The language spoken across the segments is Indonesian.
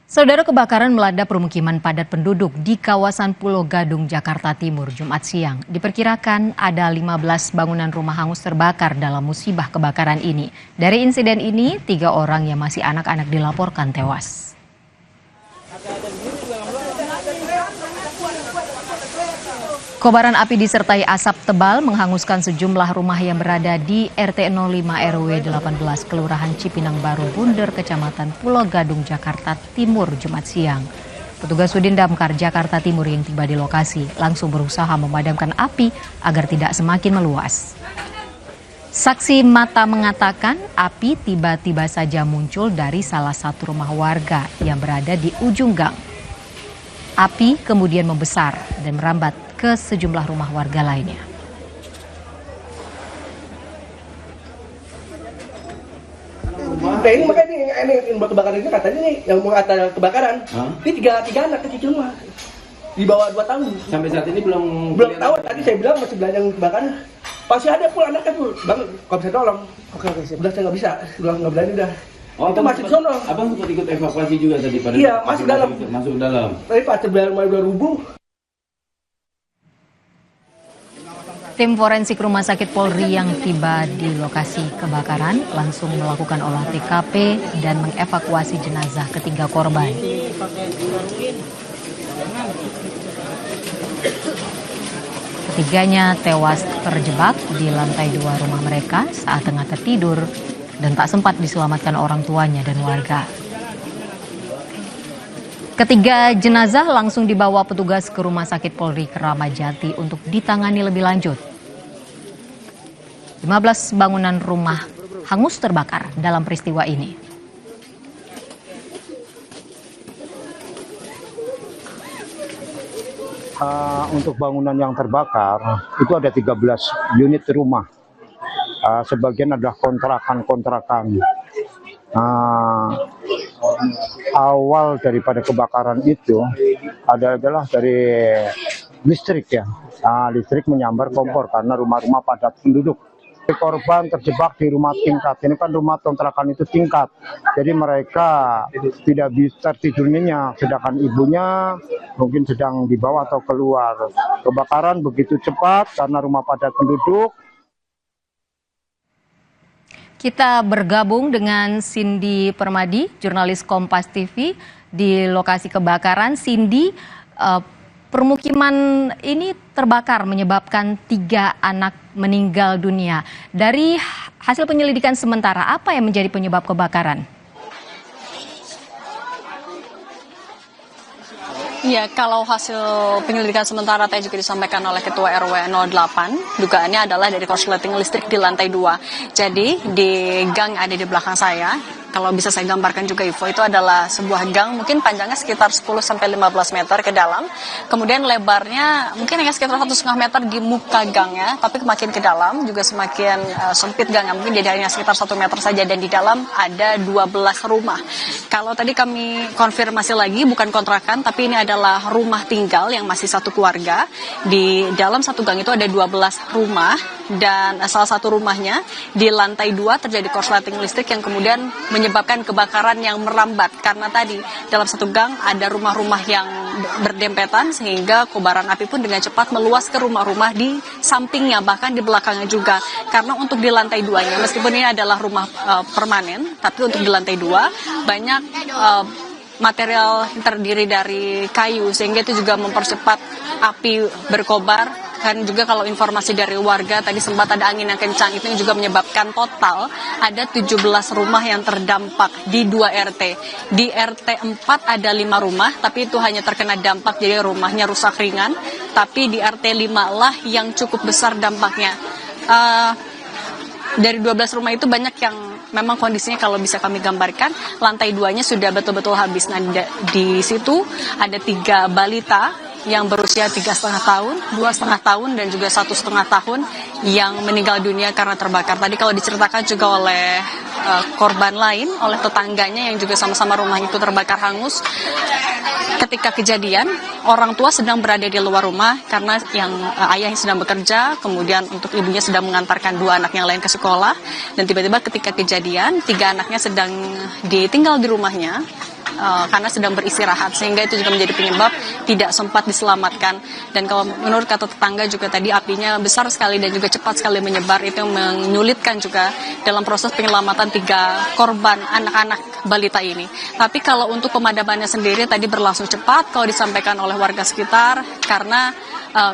Saudara, kebakaran melanda permukiman padat penduduk di kawasan Pulau Gadung, Jakarta Timur, Jumat siang. Diperkirakan ada 15 bangunan rumah hangus terbakar dalam musibah kebakaran ini. Dari insiden ini, 3 orang yang masih anak-anak dilaporkan tewas. Kobaran api disertai asap tebal menghanguskan sejumlah rumah yang berada di RT 05 RW 18 Kelurahan Cipinang Baru Bunder, Kecamatan Pulau Gadung, Jakarta Timur, Jumat siang. Petugas Sudin Damkar Jakarta Timur yang tiba di lokasi langsung berusaha memadamkan api agar tidak semakin meluas. Saksi mata mengatakan api tiba-tiba saja muncul dari salah satu rumah warga yang berada di ujung gang. Api kemudian membesar dan merambat ke sejumlah rumah warga lainnya. Nah ini makanya ini kebakaran ini katanya nih yang ada kebakaran. Ini tiga anak kecil semua di bawah 2 tahun. Sampai saat ini belum tahu. Tadi saya bilang masih belajar kebakaran. Pasti ada pun anaknya tuh, bang, kalau bisa tolong. Oke, udah saya nggak bisa, nggak berani udah. Oh, itu masih di sono. Abang sempat ikut evakuasi juga tadi pada. Iya, masuk dalam. Masuk dalam. Tapi pas terbayar mulai 2000. Tim forensik Rumah Sakit Polri yang tiba di lokasi kebakaran langsung melakukan olah TKP dan mengevakuasi jenazah ketiga korban. Ketiganya tewas terjebak di lantai 2 rumah mereka saat tengah tertidur dan tak sempat diselamatkan orang tuanya dan warga. Ketiga jenazah langsung dibawa petugas ke Rumah Sakit Polri Kramat Jati untuk ditangani lebih lanjut. 15 bangunan rumah hangus terbakar dalam peristiwa ini. Untuk bangunan yang terbakar itu ada 13 unit rumah. Sebagian adalah kontrakan. Awal daripada kebakaran itu adalah dari listrik ya. Listrik menyambar kompor karena rumah-rumah padat penduduk. Korban terjebak di rumah tingkat. Ini kan rumah kontrakan itu tingkat. Jadi mereka tidak bisa tidur nyenyak. Sedangkan ibunya mungkin sedang di bawah atau keluar. Kebakaran begitu cepat karena rumah padat penduduk. Kita bergabung dengan Cindy Permadi, jurnalis Kompas TV di lokasi kebakaran. Cindy, permukiman ini terbakar menyebabkan 3 anak meninggal dunia. Dari hasil penyelidikan sementara, apa yang menjadi penyebab kebakaran? Ya, kalau hasil penyelidikan sementara tadi juga disampaikan oleh Ketua RW 08, dugaannya adalah dari korsleting listrik di lantai 2. Jadi di gang ada di belakang saya, kalau bisa saya gambarkan juga Ivo, itu adalah sebuah gang mungkin panjangnya sekitar 10-15 meter ke dalam, kemudian lebarnya mungkin hanya sekitar 1,5 meter di muka gangnya, tapi makin ke dalam juga semakin sempit gangnya, mungkin jadi hanya sekitar 1 meter saja, dan di dalam ada 12 rumah. Kalau tadi kami konfirmasi lagi, bukan kontrakan, tapi ini adalah rumah tinggal yang masih satu keluarga. Di dalam satu gang itu ada 12 rumah, dan salah satu rumahnya di lantai 2 terjadi korsleting listrik yang kemudian menyebabkan kebakaran yang merambat, karena tadi dalam satu gang ada rumah-rumah yang berdempetan sehingga kobaran api pun dengan cepat meluas ke rumah-rumah di sampingnya, bahkan di belakangnya juga. Karena untuk di lantai 2-nya, meskipun ini adalah rumah permanen, tapi untuk di lantai 2 banyak material yang terdiri dari kayu, sehingga itu juga mempercepat api berkobar. Kan juga kalau informasi dari warga tadi sempat ada angin yang kencang, itu yang juga menyebabkan total ada 17 rumah yang terdampak di 2 RT. Di RT 4 ada 5 rumah, tapi itu hanya terkena dampak, jadi rumahnya rusak ringan. Tapi di RT 5 lah yang cukup besar dampaknya. Dari 12 rumah itu banyak yang memang kondisinya kalau bisa kami gambarkan, lantai 2-nya sudah betul-betul habis. Nah, di situ ada 3 balita yang berusia 3,5 tahun, 2,5 tahun, dan juga 1,5 tahun yang meninggal dunia karena terbakar. Tadi kalau diceritakan juga oleh korban lain, oleh tetangganya yang juga sama-sama rumah itu terbakar hangus. Ketika kejadian, orang tua sedang berada di luar rumah karena yang ayahnya sedang bekerja, kemudian untuk ibunya sedang mengantarkan 2 anak yang lain ke sekolah, dan tiba-tiba ketika kejadian 3 anaknya sedang ditinggal di rumahnya. karena sedang beristirahat, sehingga itu juga menjadi penyebab tidak sempat diselamatkan. Dan kalau menurut kata tetangga juga tadi apinya besar sekali dan juga cepat sekali menyebar, itu yang menyulitkan juga dalam proses penyelamatan 3 korban anak-anak balita ini. Tapi kalau untuk pemadamannya sendiri tadi berlangsung cepat kalau disampaikan oleh warga sekitar, karena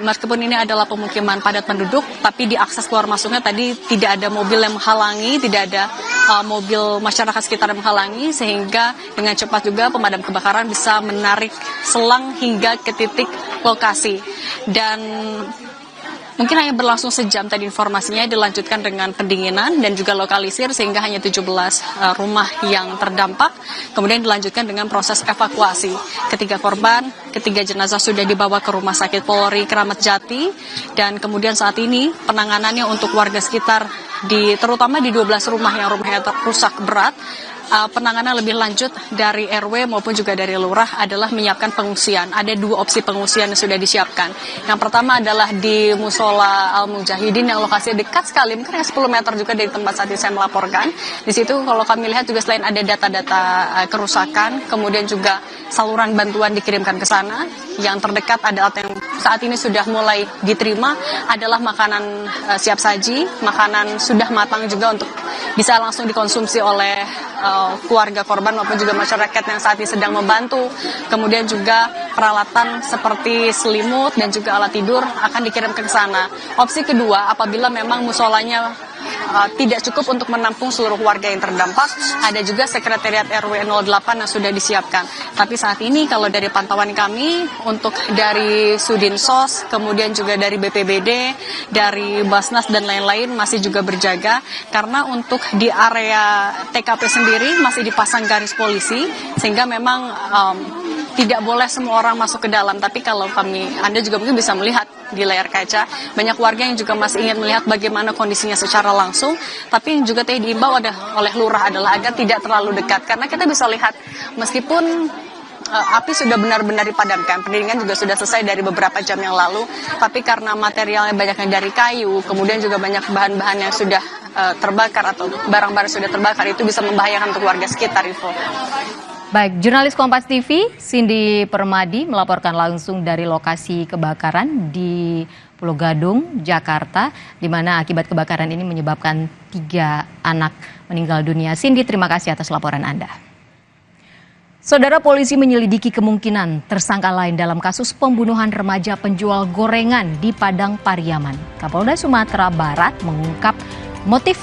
meskipun ini adalah pemukiman padat penduduk, tapi di akses keluar masuknya tadi tidak ada mobil yang menghalangi, tidak ada mobil masyarakat sekitar yang menghalangi, sehingga dengan cepat juga pemadam kebakaran bisa menarik selang hingga ke titik lokasi. Dan mungkin hanya berlangsung sejam tadi informasinya, dilanjutkan dengan pendinginan dan juga lokalisir sehingga hanya 17 rumah yang terdampak. Kemudian dilanjutkan dengan proses evakuasi. Ketiga jenazah sudah dibawa ke Rumah Sakit Polri Kramat Jati, dan kemudian saat ini penanganannya untuk warga sekitar terutama di 12 rumah yang rumahnya rusak berat. Penanganan lebih lanjut dari RW maupun juga dari lurah adalah menyiapkan pengungsian. Ada 2 opsi pengungsian yang sudah disiapkan. Yang pertama adalah di Musola Al Mujahidin yang lokasinya dekat sekali, mungkin 10 meter juga dari tempat saat ini saya melaporkan. Di situ kalau kami lihat juga selain ada data-data kerusakan, kemudian juga saluran bantuan dikirimkan ke sana. Yang terdekat adalah yang saat ini sudah mulai diterima adalah makanan siap saji, makanan sudah matang juga untuk bisa langsung dikonsumsi oleh keluarga korban maupun juga masyarakat yang saat ini sedang membantu. Kemudian juga peralatan seperti selimut dan juga alat tidur akan dikirimkan ke sana. Opsi kedua, apabila memang musolanya tidak cukup untuk menampung seluruh warga yang terdampak, ada juga sekretariat RW 08 yang sudah disiapkan. Tapi saat ini kalau dari pantauan kami, untuk dari Sudinsos, kemudian juga dari BPBD, dari Basnas dan lain-lain masih juga berjaga, karena untuk di area TKP sendiri masih dipasang garis polisi, sehingga memang tidak boleh semua orang masuk ke dalam. Tapi kalau Anda juga mungkin bisa melihat di layar kaca, banyak warga yang juga masih ingin melihat bagaimana kondisinya secara langsung. Tapi yang juga tadi diimbau oleh lurah adalah agar tidak terlalu dekat, karena kita bisa lihat meskipun api sudah benar-benar dipadamkan, pendinginan juga sudah selesai dari beberapa jam yang lalu, tapi karena materialnya banyak yang dari kayu, kemudian juga banyak bahan-bahan yang sudah terbakar atau barang-barang sudah terbakar, itu bisa membahayakan untuk warga sekitar. Info. Baik, jurnalis Kompas TV Cindy Permadi melaporkan langsung dari lokasi kebakaran di Pulau Gadung, Jakarta, di mana akibat kebakaran ini menyebabkan 3 anak meninggal dunia. Cindy, terima kasih atas laporan Anda. Saudara, polisi menyelidiki kemungkinan tersangka lain dalam kasus pembunuhan remaja penjual gorengan di Padang Pariaman. Kapolda Sumatera Barat mengungkap motif